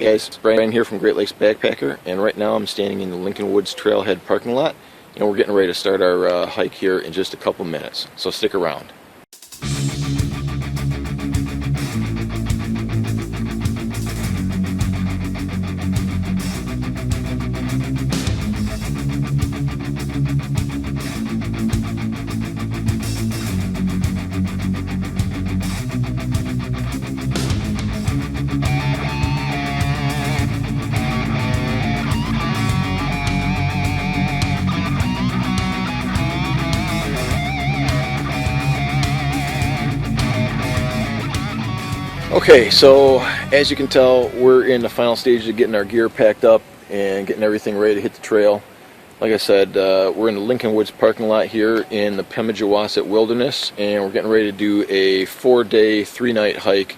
Hey guys, Brian here from Great Lakes Backpacker, and right now I'm standing in the Lincoln Woods Trailhead parking lot, and we're getting ready to start our hike here in just a couple minutes, so stick around. Okay, so as you can tell, we're in the final stages of getting our gear packed up and getting everything ready to hit the trail. Like I said, we're in the Lincoln Woods parking lot here in the Pemigewasset Wilderness, and we're getting ready to do a 4-day, 3-night hike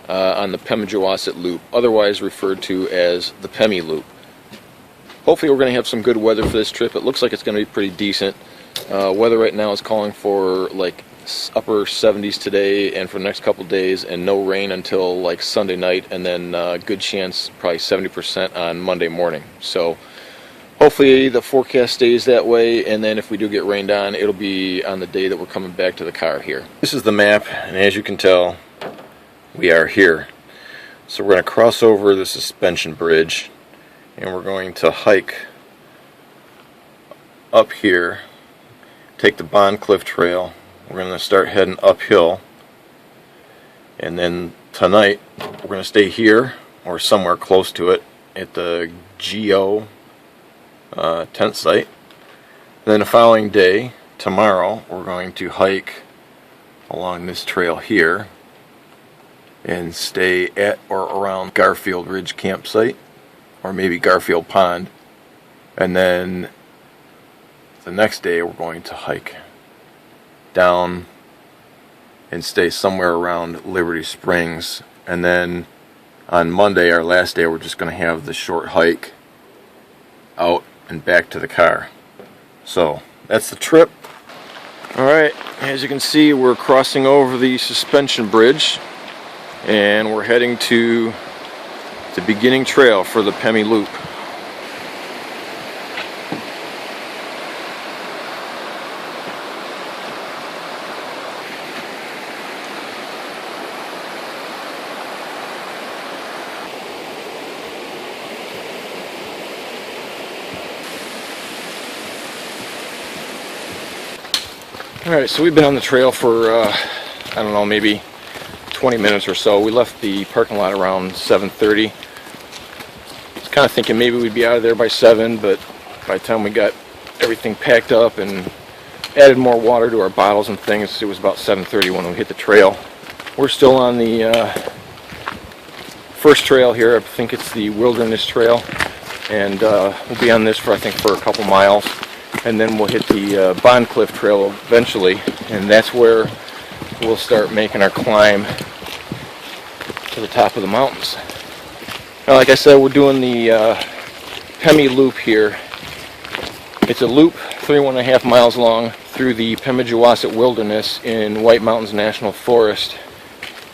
on the Pemigewasset Loop, otherwise referred to as the Pemi Loop. Hopefully we're going to have some good weather for this trip. It looks like it's going to be pretty decent. Weather right now is calling for like upper 70s today and for the next couple days, and no rain until like Sunday night, and then good chance probably 70% on Monday morning. So hopefully the forecast stays that way, and then if we do get rained on, it'll be on the day that we're coming back to the car here. This is the map, and as you can tell, we are here. So we're going to cross over the suspension bridge, and we're going to hike up here, take the Bondcliff trail. We're going to start heading uphill, and then tonight we're going to stay here or somewhere close to it at the Guyot tent site. And then the following day, tomorrow, we're going to hike along this trail here and stay at or around Garfield Ridge campsite, or maybe Garfield Pond. And then the next day we're going to hike down and stay somewhere around Liberty Springs, and then on Monday, our last day, we're just going to have the short hike out and back to the car. So that's the trip. Alright, as you can see, we're crossing over the suspension bridge, and we're heading to the beginning trail for the Pemi Loop. Alright, so we've been on the trail for, I don't know, maybe 20 minutes or so. We left the parking lot around 7:30. I was kind of thinking maybe we'd be out of there by 7, but by the time we got everything packed up and added more water to our bottles and things, it was about 7:30 when we hit the trail. We're still on the first trail here. I think it's the Wilderness Trail, and we'll be on this for, I think, for a couple miles. And then we'll hit the Bondcliff Trail eventually, and that's where we'll start making our climb to the top of the mountains. Now, like I said, we're doing the Pemi Loop here. It's a loop 31.5 miles long through the Pemigewasset Wilderness in White Mountains National Forest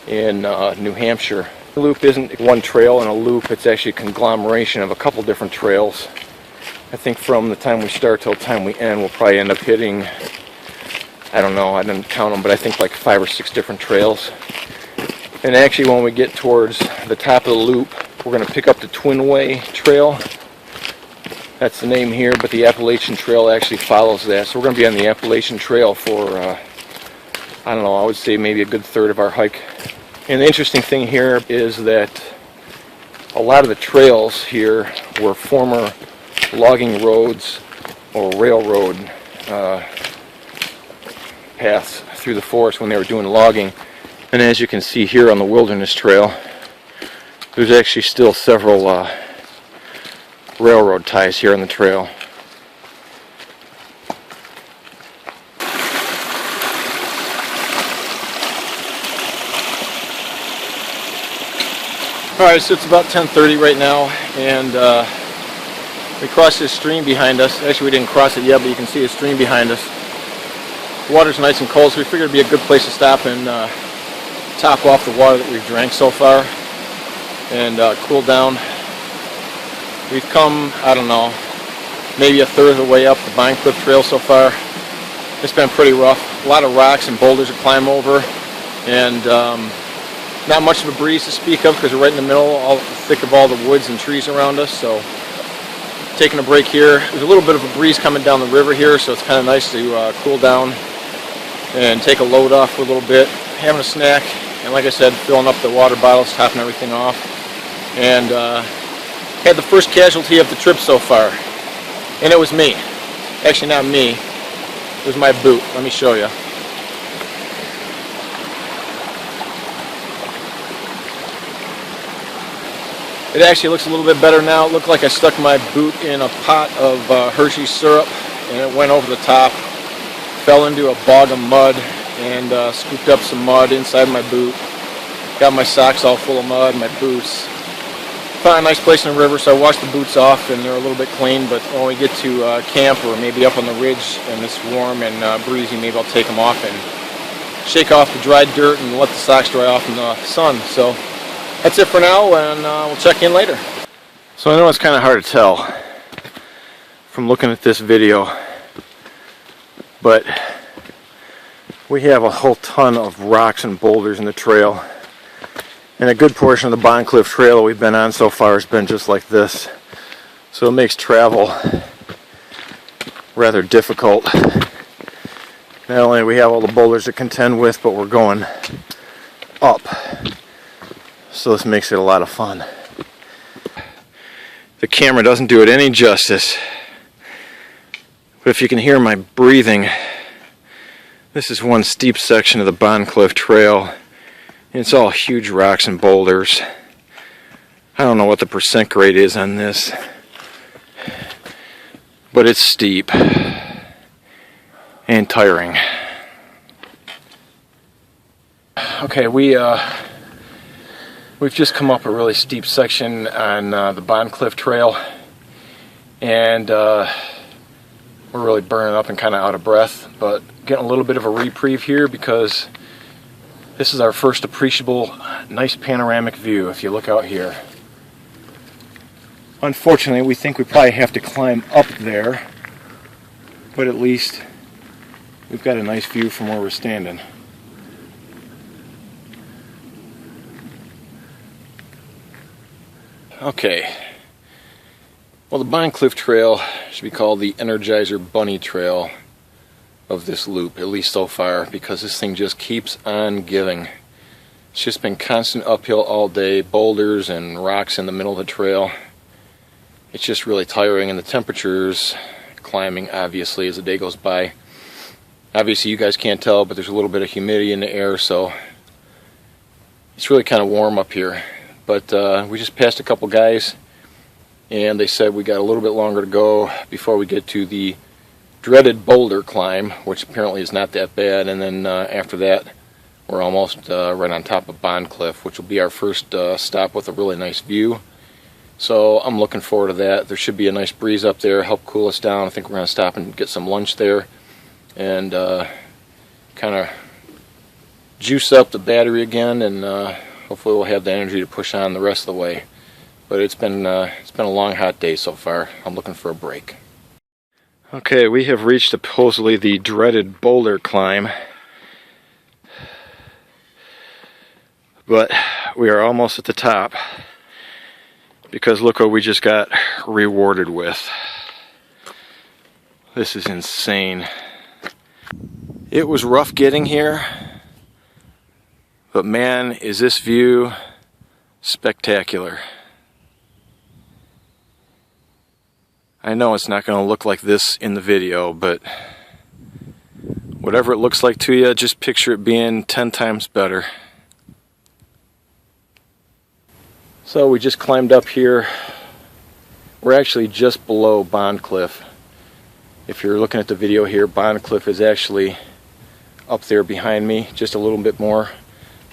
in New Hampshire. The loop isn't one trail and a loop, it's actually a conglomeration of a couple different trails. I think from the time we start till the time we end, we'll probably end up hitting, I don't know, I didn't count them, but I think like 5 or 6 different trails. And actually when we get towards the top of the loop, we're going to pick up the Twin Way Trail. That's the name here, but the Appalachian Trail actually follows that. So we're going to be on the Appalachian Trail for, I don't know, I would say maybe a good third of our hike. And the interesting thing here is that a lot of the trails here were former logging roads or railroad paths through the forest when they were doing logging. And as you can see here on the Wilderness Trail, there's actually still several railroad ties here on the trail. Alright, so it's about 10:30 right now, and we crossed this stream behind us. Actually, we didn't cross it yet, but you can see a stream behind us. The water's nice and cold, so we figured it'd be a good place to stop and top off the water that we've drank so far and cool down. We've come, I don't know, maybe a third of the way up the Bondcliff trail so far. It's been pretty rough. A lot of rocks and boulders to climb over, and not much of a breeze to speak of because we're right in the middle, all the thick of all the woods and trees around us. So taking a break here. There's a little bit of a breeze coming down the river here, so it's kind of nice to cool down and take a load off for a little bit. Having a snack, and like I said, filling up the water bottles, topping everything off. And had the first casualty of the trip so far, and it was me. Actually, not me. It was my boot. Let me show you. It actually looks a little bit better now. It looked like I stuck my boot in a pot of Hershey's syrup, and it went over the top, fell into a bog of mud, and scooped up some mud inside my boot. Got my socks all full of mud, my boots. Found a nice place in the river, so I washed the boots off, and they're a little bit clean, but when we get to camp or maybe up on the ridge and it's warm and breezy, maybe I'll take them off and shake off the dried dirt and let the socks dry off in the sun. So that's it for now, and we'll check in later. So I know it's kind of hard to tell from looking at this video, but we have a whole ton of rocks and boulders in the trail. And a good portion of the Bondcliff trail we've been on so far has been just like this. So it makes travel rather difficult. Not only do we have all the boulders to contend with, but we're going up. So this makes it a lot of fun. The camera doesn't do it any justice. But if you can hear my breathing, this is one steep section of the Bondcliff trail. It's all huge rocks and boulders. I don't know what the percent grade is on this, but it's steep and tiring. Okay, we've just come up a really steep section on the Bondcliff trail, and we're really burning up and kind of out of breath, but getting a little bit of a reprieve here because this is our first appreciable, nice panoramic view if you look out here. Unfortunately, we think we probably have to climb up there, but at least we've got a nice view from where we're standing. Okay. Well, the Bondcliff Trail should be called the Energizer Bunny Trail of this loop, at least so far, because this thing just keeps on giving. It's just been constant uphill all day, boulders and rocks in the middle of the trail. It's just really tiring, and the temperature's climbing obviously as the day goes by. Obviously you guys can't tell, but there's a little bit of humidity in the air, so it's really kind of warm up here. But we just passed a couple guys, and they said we got a little bit longer to go before we get to the dreaded boulder climb, which apparently is not that bad, and then after that we're almost right on top of Bondcliff, which will be our first stop with a really nice view. So I'm looking forward to that. There should be a nice breeze up there, help cool us down. I think we're going to stop and get some lunch there and kind of juice up the battery again, and hopefully we'll have the energy to push on the rest of the way. But it's been a long, hot day so far. I'm looking for a break. Okay, we have reached supposedly the dreaded boulder climb, but we are almost at the top, because look what we just got rewarded with. This is insane. It was rough getting here, but man, is this view spectacular. I know it's not going to look like this in the video, but whatever it looks like to you, just picture it being 10 times better. So we just climbed up here. We're actually just below Bondcliff. If you're looking at the video here, Bondcliff is actually up there behind me, just a little bit more.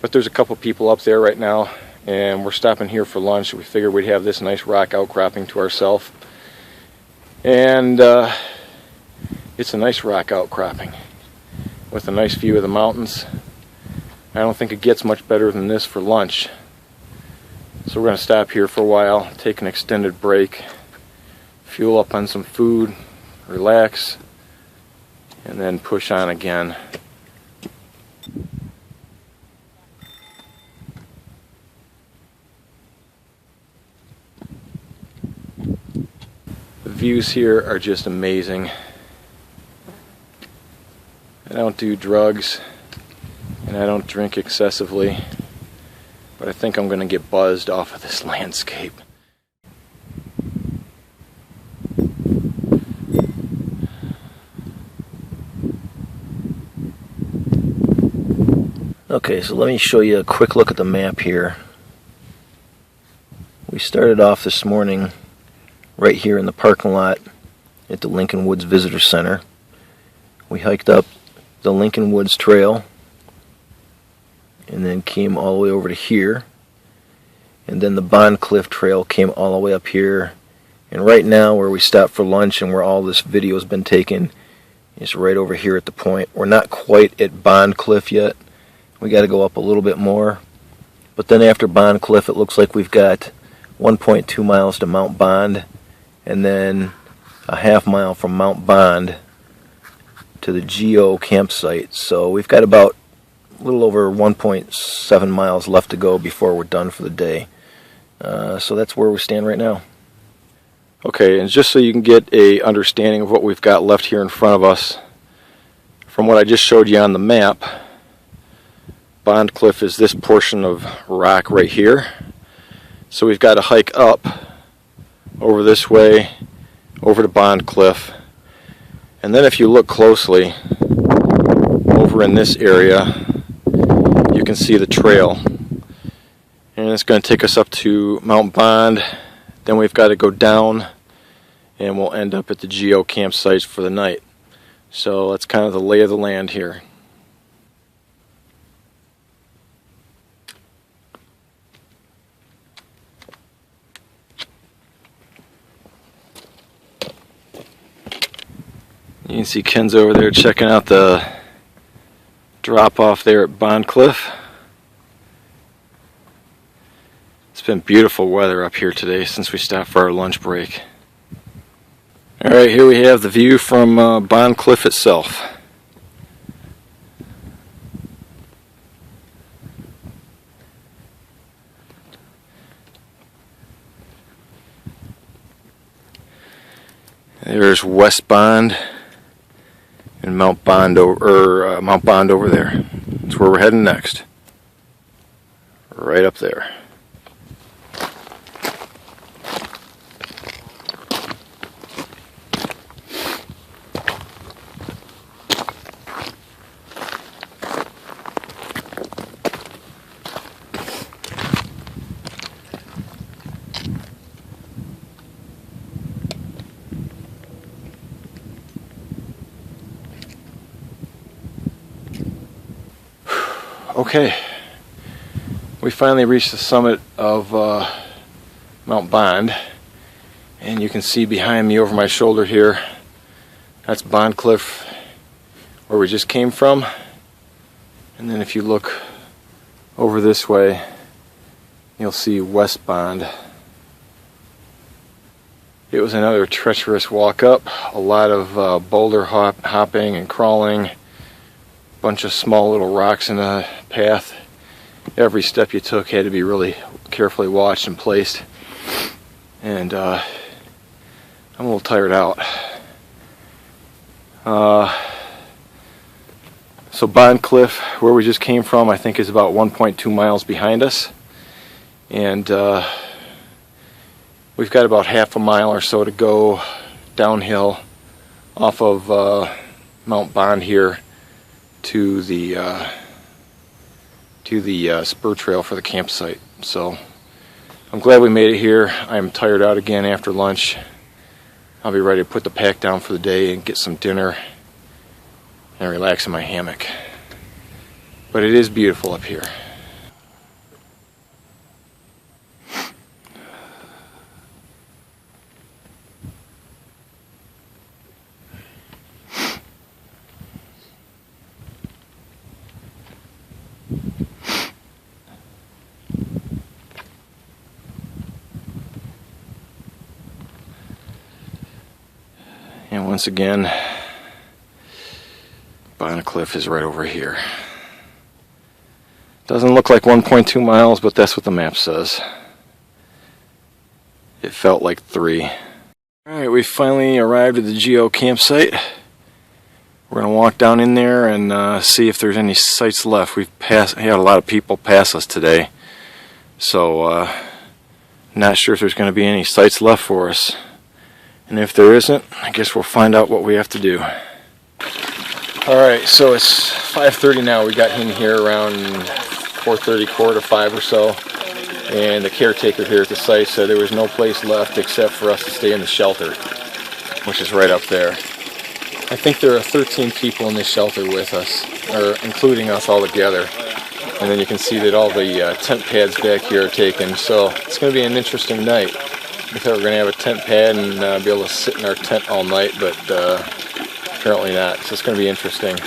But there's a couple people up there right now, and we're stopping here for lunch. We figured we'd have this nice rock outcropping to ourselves. And it's a nice rock outcropping with a nice view of the mountains. I don't think it gets much better than this for lunch. So we're going to stop here for a while, take an extended break, fuel up on some food, relax, and then push on again. The views here are just amazing. I don't do drugs and I don't drink excessively, but I think I'm going to get buzzed off of this landscape. Okay, so let me show you a quick look at the map here. We started off this morning right here in the parking lot at the Lincoln Woods Visitor Center. We hiked up the Lincoln Woods Trail and then came all the way over to here, and then the Bondcliff Trail came all the way up here, and right now where we stopped for lunch and where all this video has been taken is right over here at the point. We're not quite at Bondcliff yet. We got to go up a little bit more, but then after Bondcliff it looks like we've got 1.2 miles to Mount Bond, and then a half mile from Mount Bond to the Guyot campsite. So we've got about a little over 1.7 miles left to go before we're done for the day. So that's where we stand right now. Okay, and just so you can get a understanding of what we've got left here in front of us, from what I just showed you on the map, Bondcliff is this portion of rock right here. So we've got to hike up over this way, over to Bondcliff, and then if you look closely over in this area, you can see the trail, and it's going to take us up to Mount Bond. Then we've got to go down and we'll end up at the Guyot campsite for the night. So that's kind of the lay of the land here. You can see Ken's over there checking out the drop off there at Bondcliff. It's been beautiful weather up here today since we stopped for our lunch break. Alright, here we have the view from Bondcliff itself. There's West Bond and Mount Bond over there. That's where we're heading next. Right up there. Okay, we finally reached the summit of Mount Bond, and you can see behind me over my shoulder here, that's Bondcliff, where we just came from. And then if you look over this way, you'll see West Bond. It was another treacherous walk up, a lot of boulder hopping and crawling, bunch of small little rocks in the path. Every step you took had to be really carefully watched and placed, and I'm a little tired out. So Bondcliff, where we just came from, I think is about 1.2 miles behind us, and we've got about half a mile or so to go downhill off of Mount Bond here to the spur trail for the campsite. So I'm glad we made it here. I'm tired out again after lunch. I'll be ready to put the pack down for the day and get some dinner and relax in my hammock. But it is beautiful up here. Once again, Bondcliff is right over here. Doesn't look like 1.2 miles, but that's what the map says. It felt like 3. Alright, we finally arrived at the Guyot campsite. We're going to walk down in there and see if there's any sites left. We've had a lot of people pass us today, so not sure if there's going to be any sites left for us. And if there isn't, I guess we'll find out what we have to do. Alright, so it's 5:30 now. We got in here around 4:30, 4:45 or so. And the caretaker here at the site said there was no place left except for us to stay in the shelter, which is right up there. I think there are 13 people in this shelter with us, or including us all together. And then you can see that all the tent pads back here are taken, so it's going to be an interesting night. We thought we were going to have a tent pad and be able to sit in our tent all night, but apparently not, so it's going to be interesting.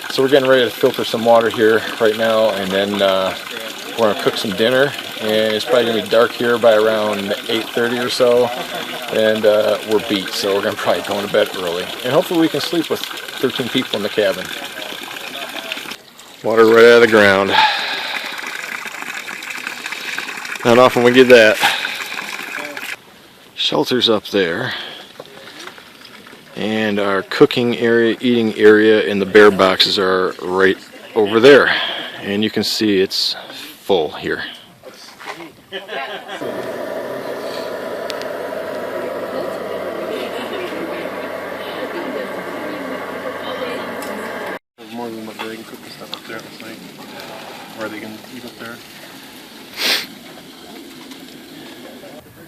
So we're getting ready to filter some water here right now, and then we're going to cook some dinner, and it's probably going to be dark here by around 8:30 or so, and we're beat, so we're going to probably go to bed early. And hopefully we can sleep with 13 people in the cabin. Water right out of the ground. Not often we get that. Shelter's up there. And our cooking area, eating area, and the bear boxes are right over there. And you can see it's full here. More than what they can cook the stuff up there at the site. Or they can eat up there.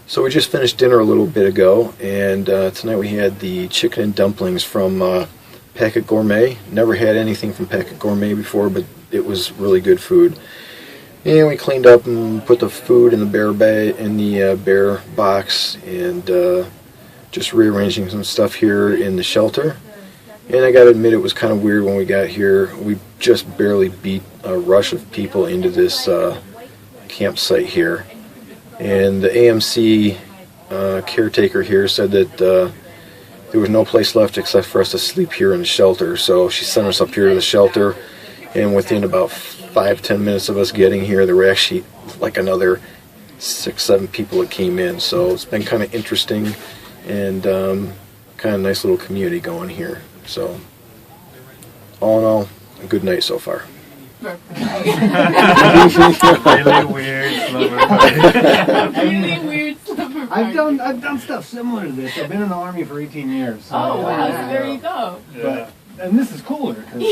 So we just finished dinner a little bit ago, and tonight we had the chicken and dumplings from Packet Gourmet. Never had anything from Packet Gourmet before, but it was really good food. And we cleaned up and put the food in the bear bag, in the bear box, and just rearranging some stuff here in the shelter. And I gotta admit, it was kind of weird when we got here. We just barely beat a rush of people into this campsite here. And the AMC caretaker here said that there was no place left except for us to sleep here in the shelter. So she sent us up here to the shelter, and within about 5-10 minutes of us getting here, there were actually like another 6-7 people that came in. So it's been kind of interesting and kind of nice little community going here. So all in all, a good night so far. Really weird slumber Really weird slumber party. I've done stuff similar to this. I've been in the Army for 18 years. So Oh wow, so there you go. But, and this is cooler. Cause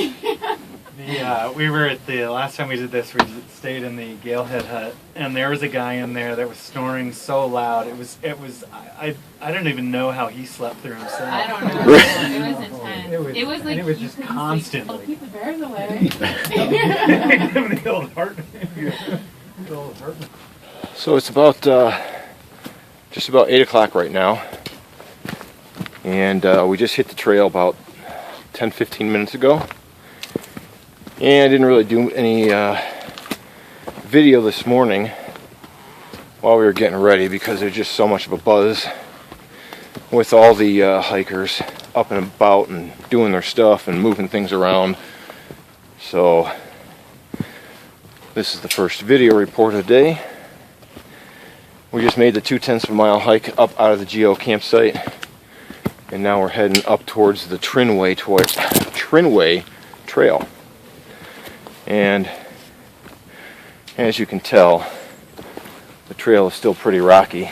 we were at the last time we did this. We stayed in the Galehead hut, and there was a guy in there that was snoring so loud. It was. I don't even know how he slept through himself. I don't know. It was intense. It was like, it was just constantly. Oh, keep the bears away. The old heart. The old heart. So it's about just about 8 o'clock right now, and we just hit the trail about 10-15 minutes ago. And I didn't really do any video this morning while we were getting ready because there's just so much of a buzz with all the hikers up and about and doing their stuff and moving things around. So this is the first video report of the day. We just made the 0.2 of a mile hike up out of the Guyot campsite, and now we're heading up towards the Trinway Trail. And as you can tell, the trail is still pretty rocky.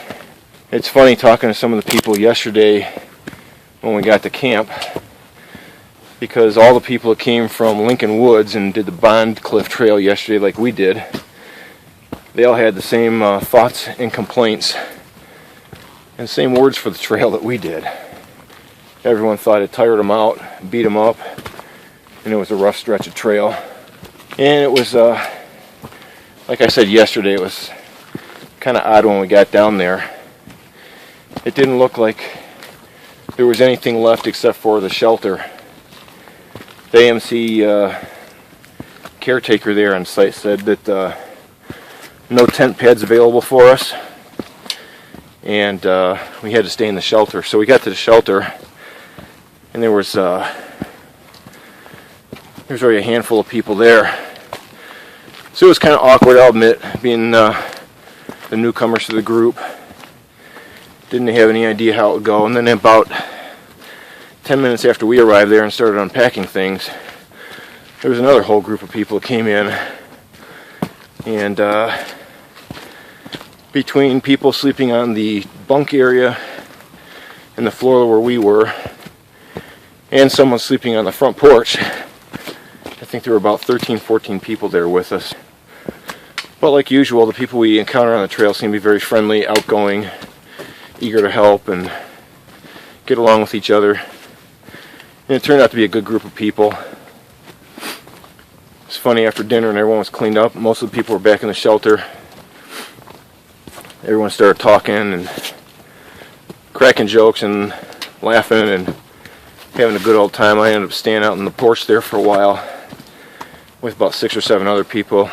It's funny talking to some of the people yesterday when we got to camp, because all the people that came from Lincoln Woods and did the Bondcliff trail yesterday like we did, they all had the same thoughts and complaints and same words for the trail that we did. Everyone thought it tired them out, beat them up, and it was a rough stretch of trail. And it was, like I said yesterday, it was kind of odd when we got down there. It didn't look like there was anything left except for the shelter. The AMC caretaker there on site said that no tent pads available for us, and we had to stay in the shelter. So we got to the shelter, and there was already a handful of people there. So it was kind of awkward, I'll admit, being the newcomers to the group. Didn't have any idea how it would go. And then about 10 minutes after we arrived there and started unpacking things, there was another whole group of people that came in. And between people sleeping on the bunk area and the floor where we were, and someone sleeping on the front porch, I think there were about 13, 14 people there with us. But like usual, the people we encounter on the trail seem to be very friendly, outgoing, eager to help and get along with each other. And it turned out to be a good group of people. It's funny, after dinner and everyone was cleaned up, most of the people were back in the shelter. Everyone started talking and cracking jokes and laughing and having a good old time. I ended up staying out on the porch there for a while with about 6 or 7 other people,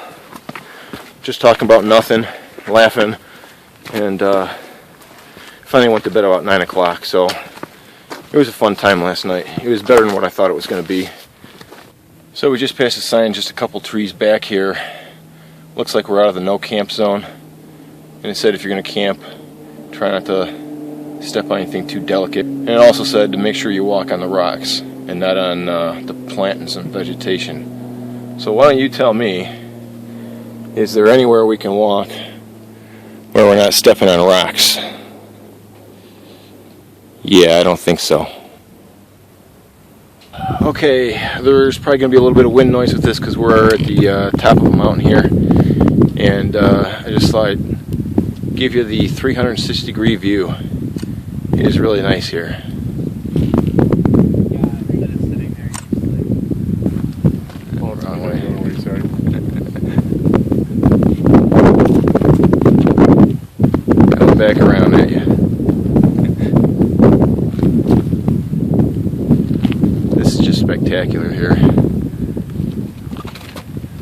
just talking about nothing, laughing, and finally went to bed about 9 o'clock. So it was a fun time last night. It was better than what I thought it was going to be. So we just passed a sign just a couple trees back here. Looks like we're out of the no camp zone. And it said if you're going to camp, try not to step on anything too delicate. And it also said to make sure you walk on the rocks and not on the plantings and vegetation. So why don't you tell me, is there anywhere we can walk where we're not stepping on rocks? Yeah, I don't think so. Okay, there's probably going to be a little bit of wind noise with this because we're at the top of a mountain here. And I just thought I'd give you the 360-degree view. It is really nice here. Wrong way. Coming back around at you. This is just spectacular here.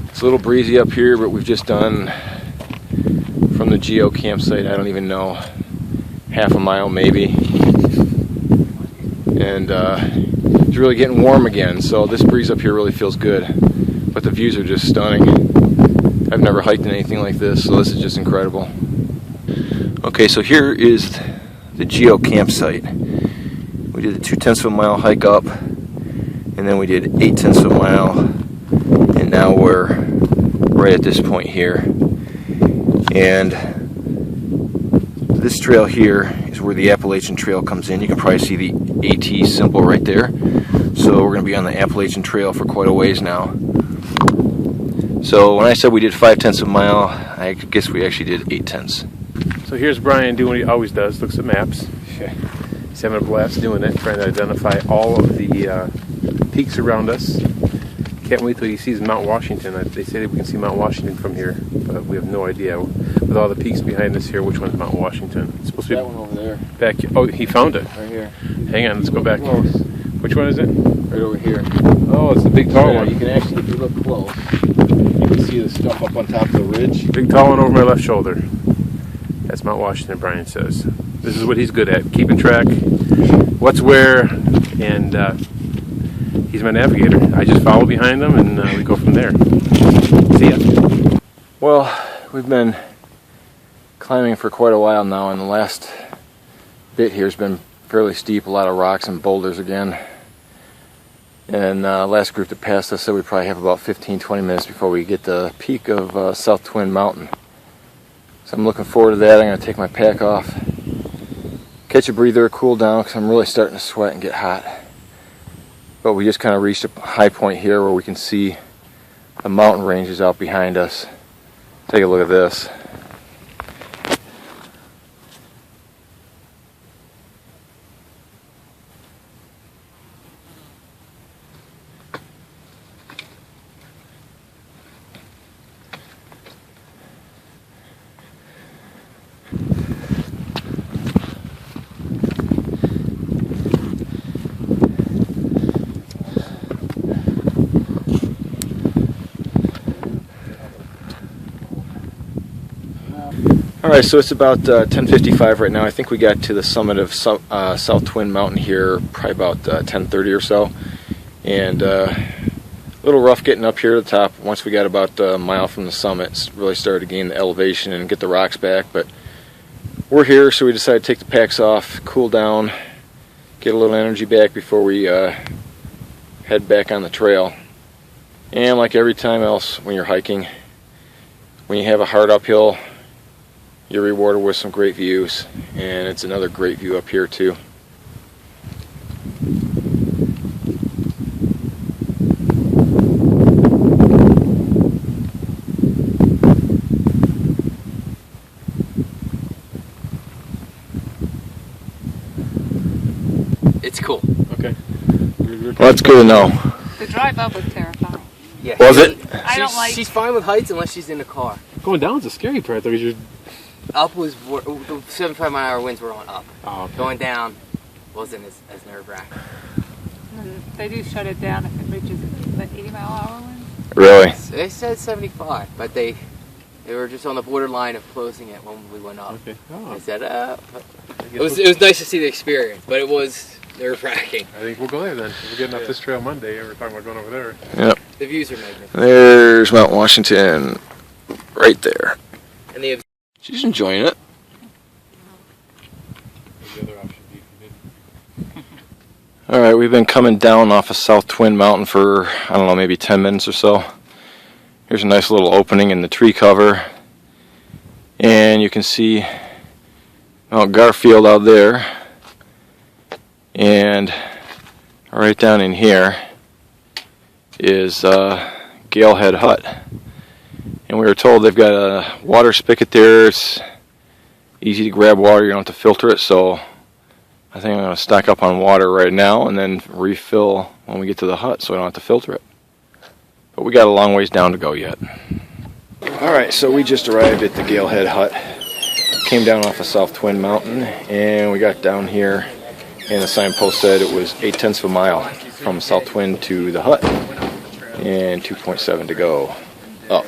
It's a little breezy up here, but we've just done from the Guyot campsite, I don't even know, half a mile maybe. And it's really getting warm again, so this breeze up here really feels good. But the views are just stunning. I've never hiked in anything like this, so this is just incredible. Okay, so here is the Guyot campsite. We did a 2/10 of a mile hike up, and then we did 8/10 of a mile, and now we're right at this point here. And this trail here is where the Appalachian Trail comes in. You can probably see the AT symbol right there. So we're going to be on the Appalachian Trail for quite a ways now. So when I said we did 5/10 of a mile, I guess we actually did 8/10. So here's Brian doing what he always does, looks at maps. He's having a blast doing it, trying to identify all of the peaks around us. Can't wait till he sees Mount Washington. They say that we can see Mount Washington from here, but we have no idea. With all the peaks behind us here, which one's Mount Washington? It's supposed to be that one over there. Back. Oh, he found it. Right here. Hang on, let's go back. Close. Which one is it? Right over here. Oh, it's the big tall Yeah, one. you can actually, if you look close, you can see the stuff up on top of the ridge. Big tall one over my left shoulder. That's Mount Washington, Brian says. This is what he's good at, keeping track, what's where, and he's my navigator. I just follow behind him, and we go from there. See ya. Well, we've been climbing for quite a while now, and the last bit here has been fairly steep, a lot of rocks and boulders again. And last group that passed us said we probably have about 15-20 minutes before we get the peak of South Twin Mountain. So I'm looking forward to that. I'm going to take my pack off, catch a breather, cool down, because I'm really starting to sweat and get hot. But we just kind of reached a high point here where we can see the mountain ranges out behind us. Take a look at this. Alright, so it's about 10:55 right now. I think we got to the summit of South Twin Mountain here probably about 10:30 or so. And a little rough getting up here to the top. Once we got about a mile from the summit, it's really started to gain the elevation and get the rocks back. But we're here, so we decided to take the packs off, cool down, get a little energy back before we head back on the trail. And like every time else when you're hiking, when you have a hard uphill, you're rewarded with some great views, and it's another great view up here too. It's cool. Okay. Well, that's good to know. The drive up was terrifying. Yeah. Was it? I don't like. She's fine with heights unless she's in the car. Going down's the scary part, though, because you're... Up was the 75-mile-an-hour winds were on up. Oh, okay. Going down wasn't as nerve-wracking. They do shut it down if it reaches like 80-mile-an-hour wind. Really? They said 75, but they were just on the borderline of closing it when we went up. Okay. Oh. They said, it was nice to see the experience, but it was nerve-wracking. I think we'll go there then. We're getting up this trail Monday, and we're talking about going over there. Yep. The views are magnificent. There's Mount Washington right there. And the She's enjoying it. The other option, if you didn't. Alright, we've been coming down off of South Twin Mountain for, I don't know, maybe 10 minutes or so. Here's a nice little opening in the tree cover. And you can see Mount Garfield out there. And right down in here is Galehead Hut. And we were told they've got a water spigot there. It's easy to grab water, you don't have to filter it, so I think I'm going to stock up on water right now and then refill when we get to the hut so I don't have to filter it. But we got a long ways down to go yet. Alright, so we just arrived at the Galehead Hut. Came down off of South Twin Mountain and we got down here and the signpost said it was 0.8 of a mile from South Twin to the hut and 2.7 to go up.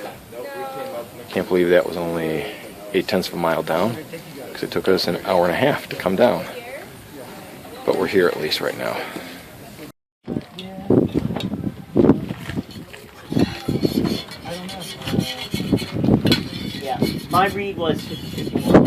Can't believe that was only 0.8 of a mile down because it took us an hour and a half to come down. But we're here at least right now. Yeah, my read was 51.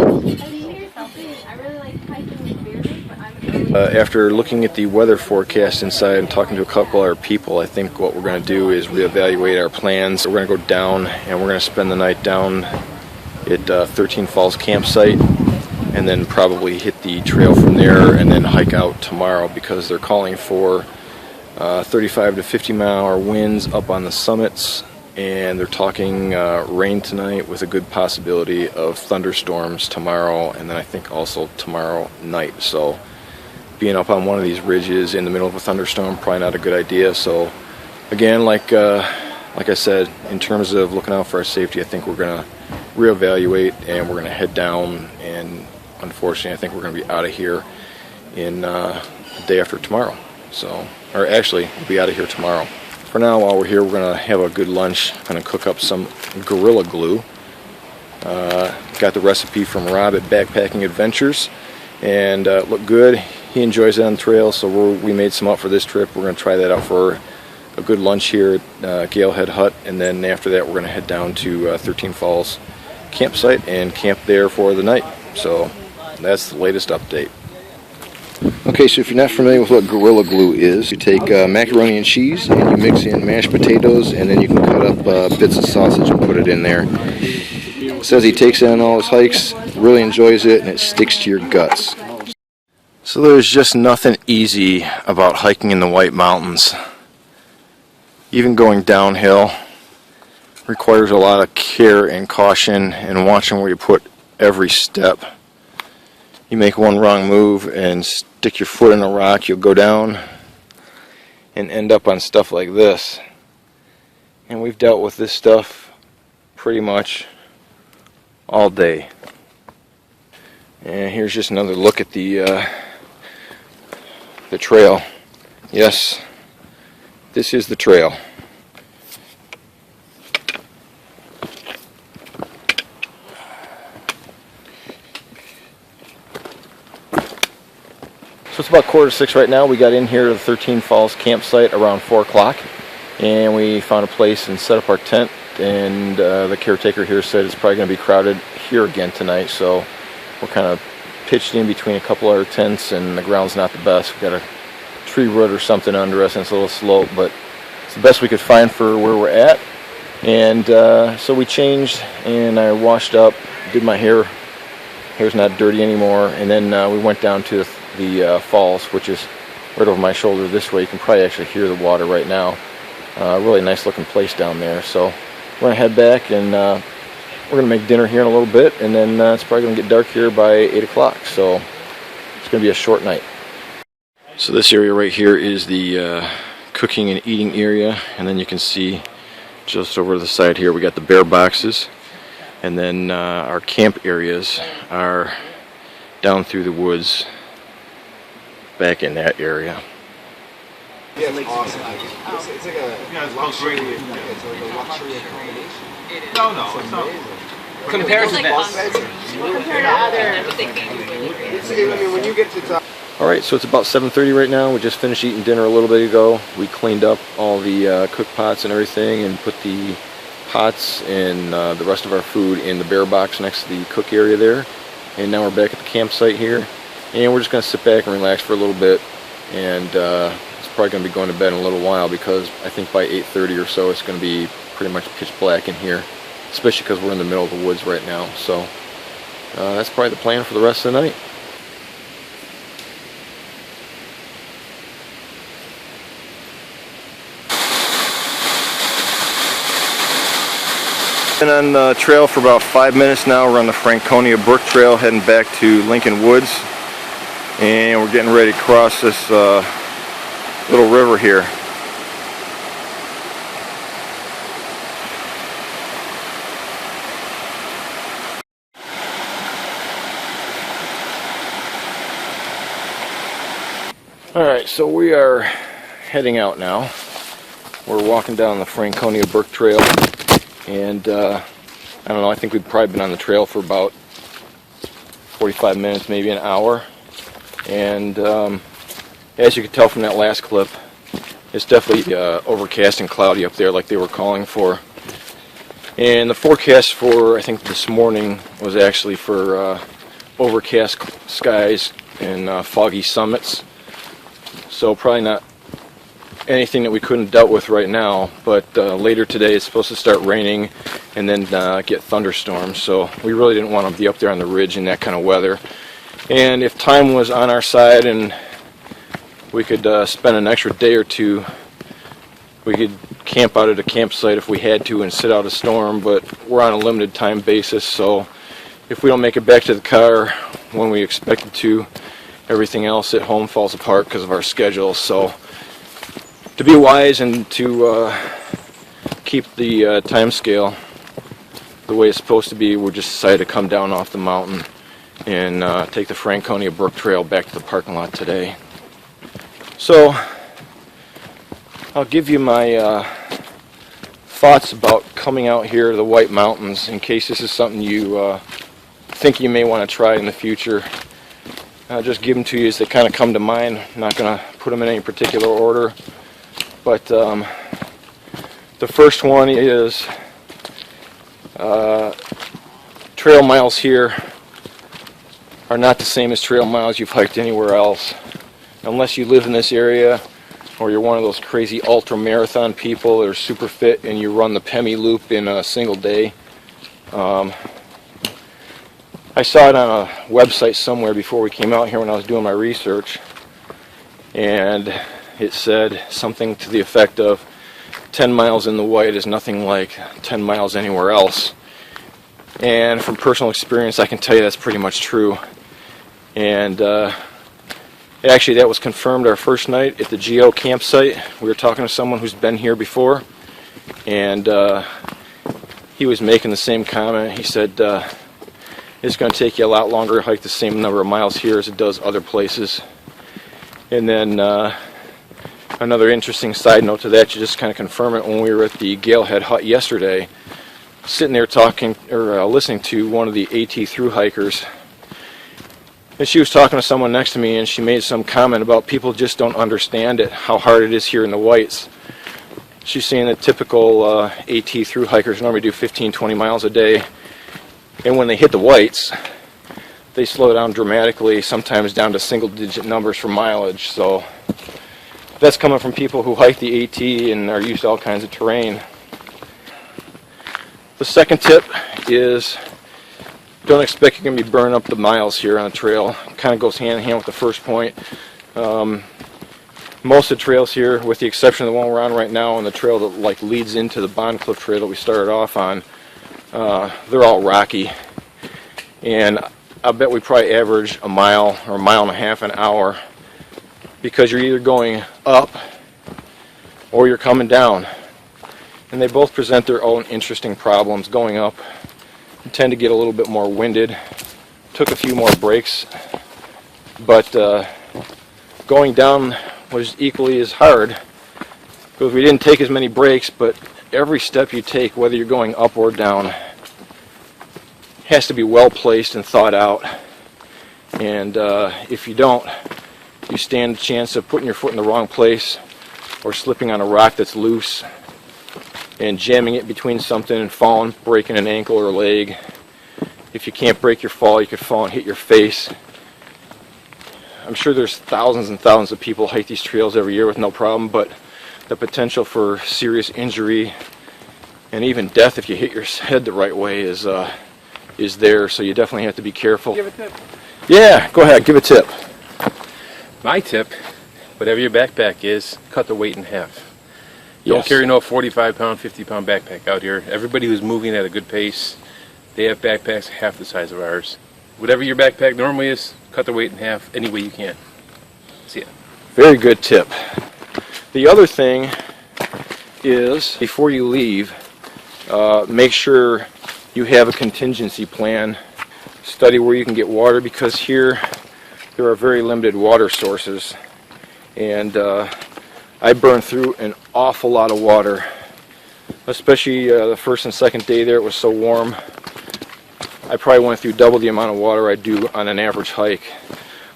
I really like hiking with bearded, but I'm After looking at the weather forecast inside and talking to a couple other people, I think what we're going to do is reevaluate our plans. We're going to go down and we're going to spend the night down at 13 Falls campsite and then probably hit the trail from there and then hike out tomorrow because they're calling for 35 to 50 mile an hour winds up on the summits, and they're talking rain tonight with a good possibility of thunderstorms tomorrow, and then I think also tomorrow night. So being up on one of these ridges in the middle of a thunderstorm, probably not a good idea. So again, like I said, in terms of looking out for our safety, I think we're going to reevaluate and we're going to head down, and unfortunately I think we're going to be out of here in the day after tomorrow. So, or actually we'll be out of here tomorrow. For now, while we're here, we're going to have a good lunch. I'm going to cook up some Gorilla Glue. Got the recipe from Rob at Backpacking Adventures, and it looked good. He enjoys it on the trail, so we made some up for this trip. We're going to try that out for a good lunch here at Galehead Hut, and then after that we're going to head down to 13 Falls campsite and camp there for the night. So that's the latest update. Okay, so if you're not familiar with what Gorilla Glue is, you take macaroni and cheese and you mix in mashed potatoes, and then you can cut up bits of sausage and put it in there. It says he takes it on all his hikes, really enjoys it, and it sticks to your guts. So there's just nothing easy about hiking in the White Mountains. Even going downhill requires a lot of care and caution and watching where you put every step. You make one wrong move and stick your foot in a rock, you'll go down and end up on stuff like this. And we've dealt with this stuff pretty much all day. And here's just another look at the trail. Yes, this is the trail. it's about 5:45 right now. We got in here to the 13 Falls campsite around 4 o'clock, and we found a place and set up our tent. And the caretaker here said it's probably going to be crowded here again tonight, so we're kind of pitched in between a couple other tents, and the ground's not the best. We've got a tree root or something under us, and it's a little slope, but it's the best we could find for where we're at. And so we changed, and I washed up, did my hair. Hair's not dirty anymore, and then we went down to the falls, which is right over my shoulder this way. You can probably actually hear the water right now. Really nice looking place down there. So we're gonna head back, and we're gonna make dinner here in a little bit, and then it's probably gonna get dark here by 8 o'clock. So it's gonna be a short night. So this area right here is the cooking and eating area, and then you can see just over to the side here we got the bear boxes, and then our camp areas are down through the woods back in that area. Yeah, it's awesome. It's like a luxury. It's like a luxury accommodation. No, it's not. Compared to when you get to top. Alright, so it's about 7:30 right now. We just finished eating dinner a little bit ago. We cleaned up all the cook pots and everything, and put the pots and the rest of our food in the bear box next to the cook area there. And now we're back at the campsite here, and we're just going to sit back and relax for a little bit. And it's probably going to be going to bed in a little while, because I think by 8:30 or so it's going to be pretty much pitch black in here, especially because we're in the middle of the woods right now. So that's probably the plan for the rest of the night. Been on the trail for about 5 minutes now. We're on the Franconia Brook Trail heading back to Lincoln Woods, and we're getting ready to cross this little river here. Alright, so we are heading out now. We're walking down the Franconia Brook Trail, and I don't know, I think we've probably been on the trail for about 45 minutes, maybe an hour. And as you can tell from that last clip, it's definitely overcast and cloudy up there like they were calling for. And the forecast for, I think, this morning was actually for overcast skies and foggy summits. So probably not anything that we couldn't dealt with right now, but later today it's supposed to start raining and then get thunderstorms. So we really didn't want to be up there on the ridge in that kind of weather. And if time was on our side and we could spend an extra day or two, we could camp out at a campsite if we had to and sit out a storm, but we're on a limited time basis, so if we don't make it back to the car when we expected to, everything else at home falls apart because of our schedule. So to be wise and to keep the time scale the way it's supposed to be, we just decided to come down off the mountain and take the Franconia Brook Trail back to the parking lot today. So I'll give you my thoughts about coming out here to the White Mountains in case this is something you think you may want to try in the future. I'll just give them to you as they kind of come to mind. I'm not going to put them in any particular order. But the first one is trail miles here are not the same as trail miles you've hiked anywhere else. Unless you live in this area, or you're one of those crazy ultra marathon people that are super fit and you run the Pemi Loop in a single day. I saw it on a website somewhere before we came out here when I was doing my research, and it said something to the effect of 10 miles in the White is nothing like 10 miles anywhere else. And from personal experience I can tell you that's pretty much true. And actually that was confirmed our first night at the Guyot campsite. We were talking to someone who's been here before, and he was making the same comment. He said it's going to take you a lot longer to hike the same number of miles here as it does other places. And then another interesting side note to that, you just kind of confirm it, when we were at the Galehead hut yesterday, sitting there talking or listening to one of the AT through hikers, And she was talking to someone next to me, and she made some comment about people just don't understand it, how hard it is here in the Whites. She's saying that typical AT through hikers normally do 15-20 miles a day, and when they hit the Whites, they slow down dramatically, sometimes down to single-digit numbers for mileage. So that's coming from people who hike the AT and are used to all kinds of terrain. The second tip is don't expect you're going to be burning up the miles here on the trail. It kind of goes hand in hand with the first point. Most of the trails here, with the exception of the one we're on right now and the trail that like leads into the Bondcliff trail that we started off on, they're all rocky. And I bet we probably average a mile or a mile and a half an hour, because you're either going up or you're coming down. And they both present their own interesting problems. Going up, you tend to get a little bit more winded. Took a few more breaks, but going down was equally as hard, because we didn't take as many breaks, but every step you take, whether you're going up or down, has to be well placed and thought out. And if you don't, you stand a chance of putting your foot in the wrong place or slipping on a rock that's loose and jamming it between something and falling, breaking an ankle or a leg. If you can't break your fall, you could fall and hit your face. I'm sure there's thousands and thousands of people hike these trails every year with no problem, but the potential for serious injury and even death if you hit your head the right way is there, so you definitely have to be careful. Give a tip. Yeah, go ahead, give a tip. My tip, whatever your backpack is, cut the weight in half. Don't Yes. carry no 45-pound, 50-pound backpack out here. Everybody who's moving at a good pace, they have backpacks half the size of ours. Whatever your backpack normally is, cut the weight in half any way you can. See ya. Very good tip. The other thing is, before you leave, make sure you have a contingency plan. Study where you can get water, because here there are very limited water sources. And I burned through an awful lot of water, especially the first and second day there. It was so warm. I probably went through double the amount of water I do on an average hike.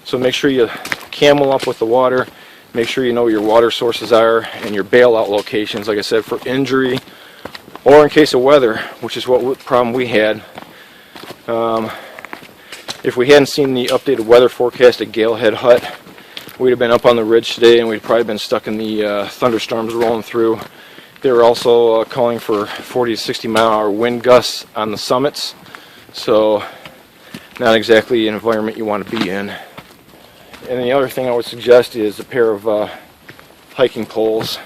So make sure you camel up with the water. Make sure you know where your water sources are and your bailout locations, like I said, for injury or in case of weather, which is what problem we had. If we hadn't seen the updated weather forecast at Galehead Hut, we'd have been up on the ridge today, and we'd probably been stuck in the thunderstorms rolling through. They were also calling for 40 to 60 mile an hour wind gusts on the summits, so not exactly an environment you want to be in. And the other thing I would suggest is a pair of hiking poles.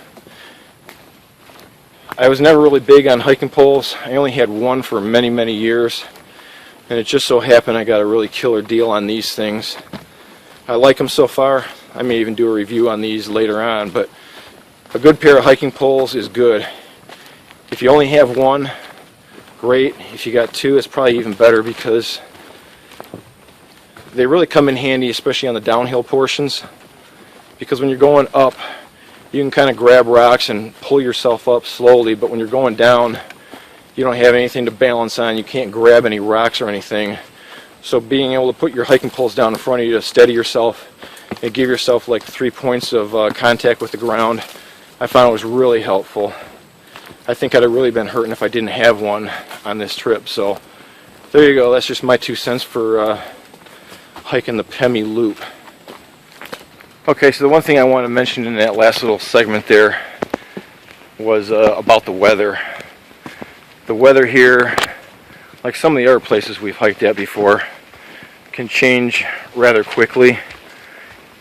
I was never really big on hiking poles. I only had one for many, many years, and it just so happened I got a really killer deal on these things. I like them so far. I may even do a review on these later on, but a good pair of hiking poles is good. If you only have one, great. If you got two, it's probably even better, because they really come in handy, especially on the downhill portions, because when you're going up, you can kind of grab rocks and pull yourself up slowly, but when you're going down, you don't have anything to balance on. You can't grab any rocks or anything. So being able to put your hiking poles down in front of you to steady yourself and give yourself like 3 points of contact with the ground, I found it was really helpful. I think I'd have really been hurting if I didn't have one on this trip. So there you go. That's just my 2 cents for hiking the Pemi Loop. Okay, so the one thing I want to mention in that last little segment there was about the weather. The weather here, like some of the other places we've hiked at before, can change rather quickly,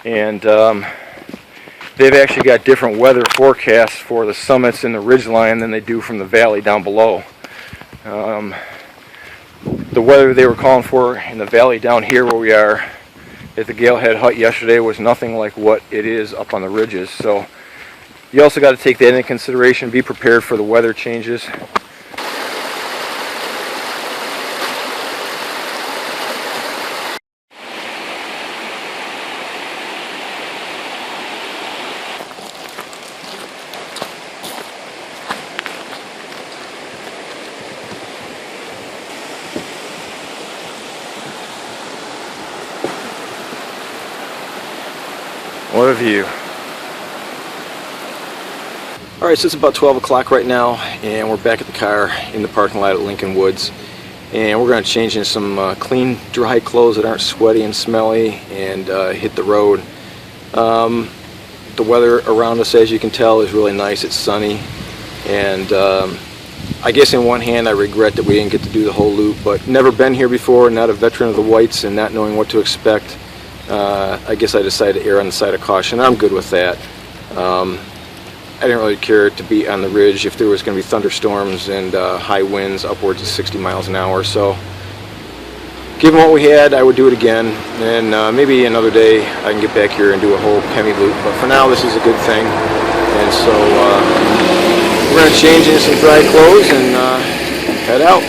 and they've actually got different weather forecasts for the summits in the ridgeline than they do from the valley down below. The weather they were calling for in the valley down here where we are at the Galehead Hut yesterday was nothing like what it is up on the ridges. So you also got to take that into consideration, be prepared for the weather changes. a view. Alright, so it's about 12 o'clock right now, and we're back at the car in the parking lot at Lincoln Woods. And we're going to change in some clean, dry clothes that aren't sweaty and smelly and hit the road. The weather around us, as you can tell, is really nice. It's sunny. And I guess in one hand I regret that we didn't get to do the whole loop, but never been here before, not a veteran of the whites, and not knowing what to expect, I guess I decided to err on the side of caution. I'm good with that. I didn't really care to be on the ridge if there was going to be thunderstorms and high winds upwards of 60 miles an hour. So given what we had, I would do it again, and maybe another day I can get back here and do a whole Pemi Loop. But for now, this is a good thing. And so we're going to change into some dry clothes and head out.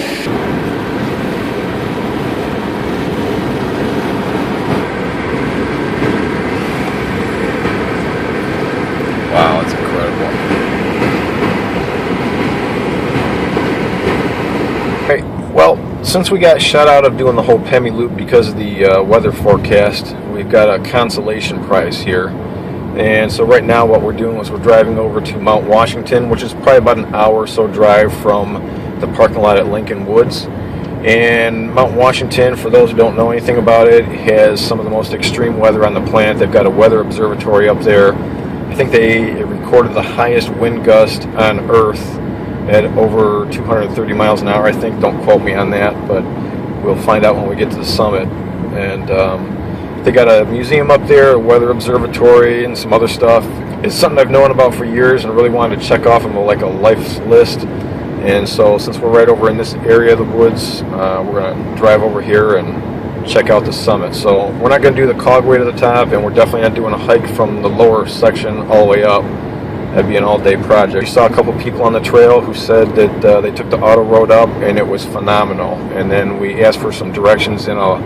Wow, that's incredible. Okay, well, since we got shut out of doing the whole Pemi Loop because of the weather forecast, we've got a consolation prize here. And so right now what we're doing is we're driving over to Mount Washington, which is probably about an hour or so drive from the parking lot at Lincoln Woods. And Mount Washington, for those who don't know anything about it, has some of the most extreme weather on the planet. They've got a weather observatory up there. I think they recorded the highest wind gust on Earth at over 230 miles an hour, I think. Don't quote me on that, but we'll find out when we get to the summit. And they got a museum up there, a weather observatory, and some other stuff. It's something I've known about for years and really wanted to check off on like a life list. And so since we're right over in this area of the woods, we're going to drive over here and check out the summit. So we're not going to do the cogway to the top, and we're definitely not doing a hike from the lower section all the way up. That'd be an all-day project. We saw a couple people on the trail who said that they took the auto road up and it was phenomenal. And then we asked for some directions in a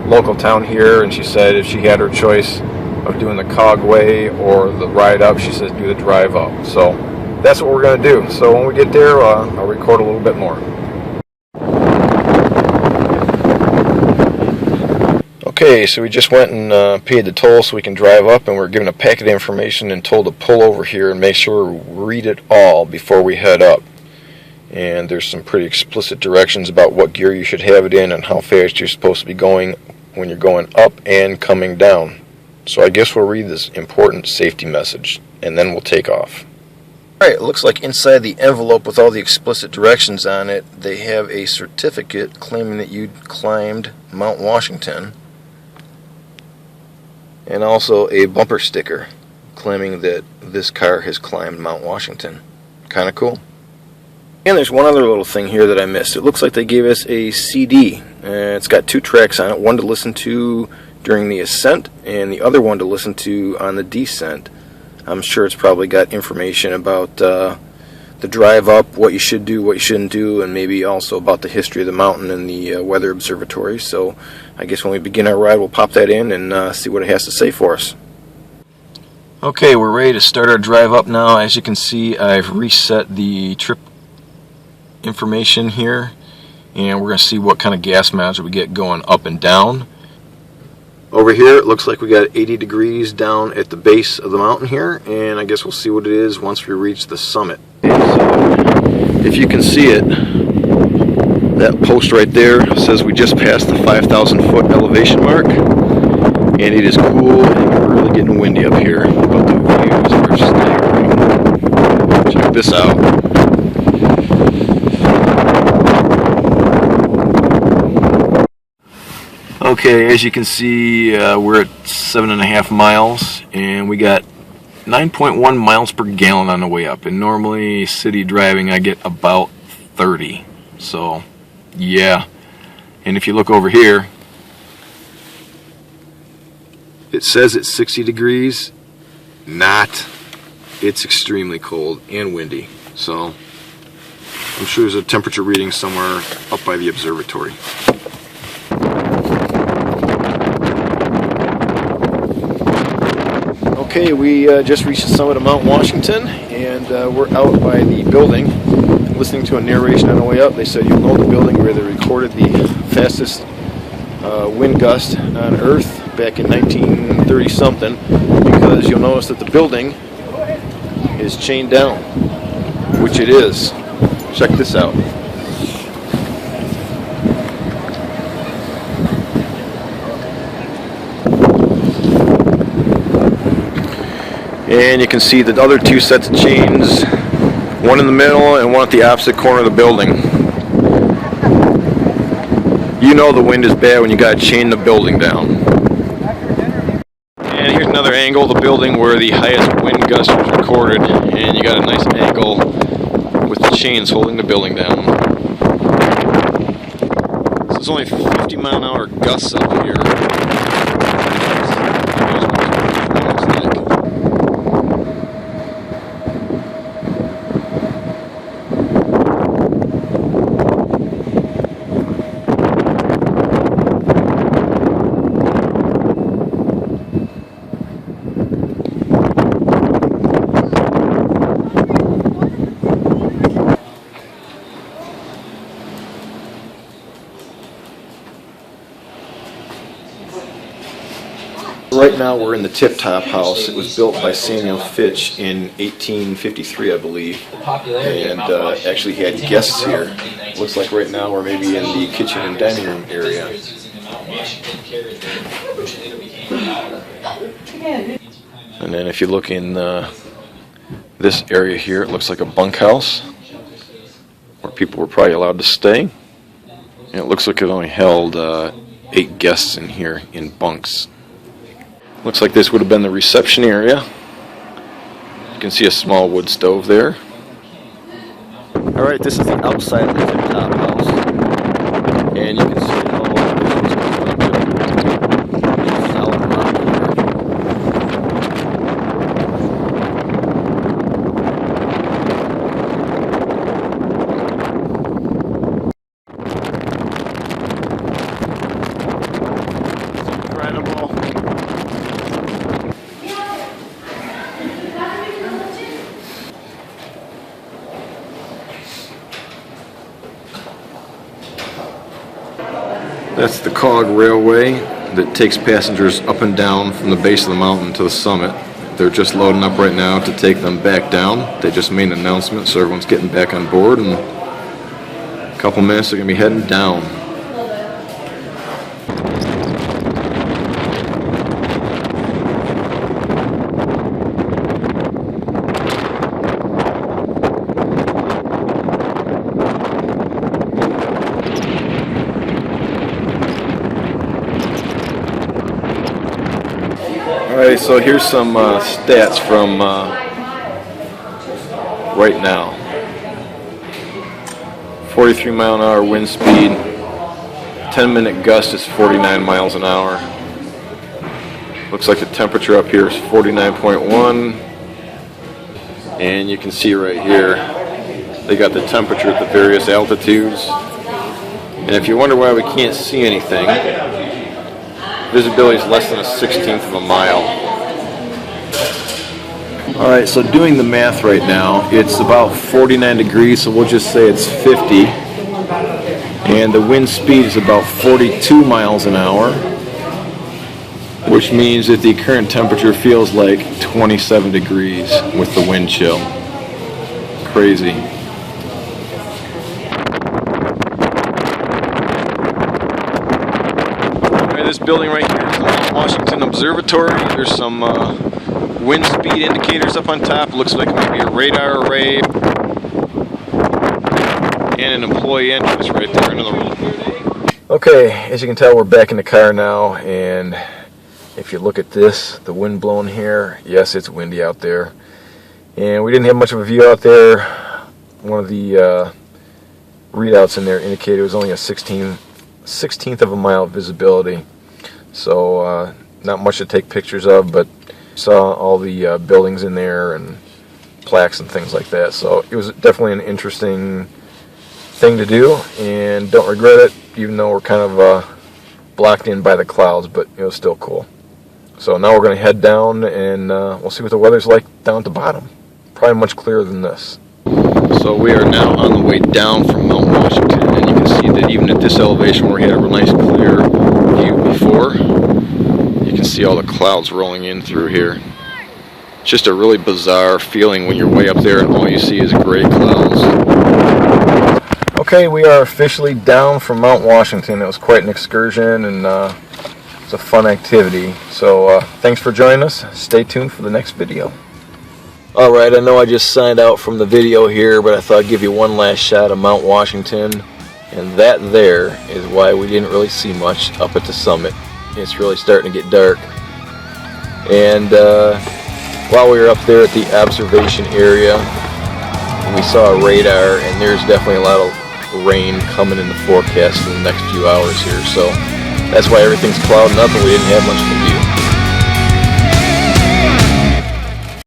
local town here, and she said if she had her choice of doing the cogway or the ride up, she says do the drive up. So that's what we're going to do. So when we get there, I'll record a little bit more. Okay, so we just went and paid the toll so we can drive up, and we're given a packet of information and told to pull over here and make sure we read it all before we head up. And there's some pretty explicit directions about what gear you should have it in and how fast you're supposed to be going when you're going up and coming down. So I guess we'll read this important safety message and then we'll take off. Alright, it looks like inside the envelope with all the explicit directions on it, they have a certificate claiming that you climbed Mount Washington, and also a bumper sticker claiming that this car has climbed Mount Washington. Kind of cool. And there's one other little thing here that I missed. It looks like they gave us a CD. It's got 2 tracks on it, one to listen to during the ascent and the other one to listen to on the descent. I'm sure it's probably got information about the drive up, what you should do, what you shouldn't do, and maybe also about the history of the mountain and the weather observatory. So I guess when we begin our ride, we'll pop that in and see what it has to say for us. Okay, we're ready to start our drive up now. As you can see, I've reset the trip information here, and we're going to see what kind of gas mileage we get going up and down. Over here, it looks like we got 80 degrees down at the base of the mountain here, and I guess we'll see what it is once we reach the summit. So, if you can see it, that post right there says we just passed the 5,000 foot elevation mark, and it is cool and really getting windy up here, but the views are staggering. Check this out. Okay, as you can see, we're at 7.5 miles, and we got 9.1 miles per gallon on the way up. And normally, city driving, I get about 30. So, yeah. And if you look over here, it says it's 60 degrees. Not. It's extremely cold and windy. So, I'm sure there's a temperature reading somewhere up by the observatory. Okay, we just reached the summit of Mount Washington, and we're out by the building listening to a narration on the way up. They said you'll know the building where they recorded the fastest wind gust on Earth back in 1930 something, because because you'll notice that the building is chained down, which it is. Check this out. And you can see the other two sets of chains, one in the middle and one at the opposite corner of the building. You know the wind is bad when you gotta chain the building down. And here's another angle of the building where the highest wind gust was recorded, and you got a nice angle with the chains holding the building down. So it's only 50-mile-an-hour gusts up here. Right now we're in the Tip Top House. It was built by Samuel Fitch in 1853, I believe, and actually had guests here. Looks like right now we're maybe in the kitchen and dining room area. And then if you look in this area here, it looks like a bunkhouse where people were probably allowed to stay. And it looks like it only held 8 guests in here in bunks. Looks like this would have been the reception area. You can see a small wood stove there. Alright, this is the outside of the Tip Top House. And you can see how the building's constructed. It's solid rock here. It's incredible. That's the Cog Railway that takes passengers up and down from the base of the mountain to the summit. They're just loading up right now to take them back down. They just made an announcement, so everyone's getting back on board, and in a couple minutes they're going to be heading down. Alright, so here's some stats from right now. 43-mile-an-hour wind speed, 10-minute gust is 49 miles an hour. Looks like the temperature up here is 49.1, and you can see right here they got the temperature at the various altitudes. And if you wonder why we can't see anything, visibility is less than a 16th of a mile. Alright, so doing the math right now, it's about 49 degrees, so we'll just say it's 50. And the wind speed is about 42 miles an hour, which means that the current temperature feels like 27 degrees with the wind chill. Crazy. This building right here is the Mount Washington Observatory. There's some wind speed indicators up on top. Looks like maybe a radar array. And an employee entrance right there into the room. Okay, as you can tell, we're back in the car now, and if you look at this, the wind blowing here, yes, it's windy out there. And we didn't have much of a view out there. One of the readouts in there indicated it was only a 16th of a mile visibility. So not much to take pictures of, but saw all the buildings in there and plaques and things like that. So it was definitely an interesting thing to do, and don't regret it, even though we're kind of blocked in by the clouds, but it was still cool. So now we're going to head down, and we'll see what the weather's like down at the bottom. Probably much clearer than this. So we are now on the way down from Mount Washington, and you can see that even at this elevation where we had a nice clear view before, you can see all the clouds rolling in through here. just a really bizarre feeling when you're way up there and all you see is gray clouds. Okay, we are officially down from Mount Washington. It was quite an excursion, and it's a fun activity. So thanks for joining us. Stay tuned for the next video. Alright, I know I just signed out from the video here, but I thought I'd give you one last shot of Mount Washington. And that there is why we didn't really see much up at the summit. It's really starting to get dark. And while we were up there at the observation area, we saw a radar, and there's definitely a lot of rain coming in the forecast for the next few hours here. So that's why everything's clouding up and we didn't have much of a view.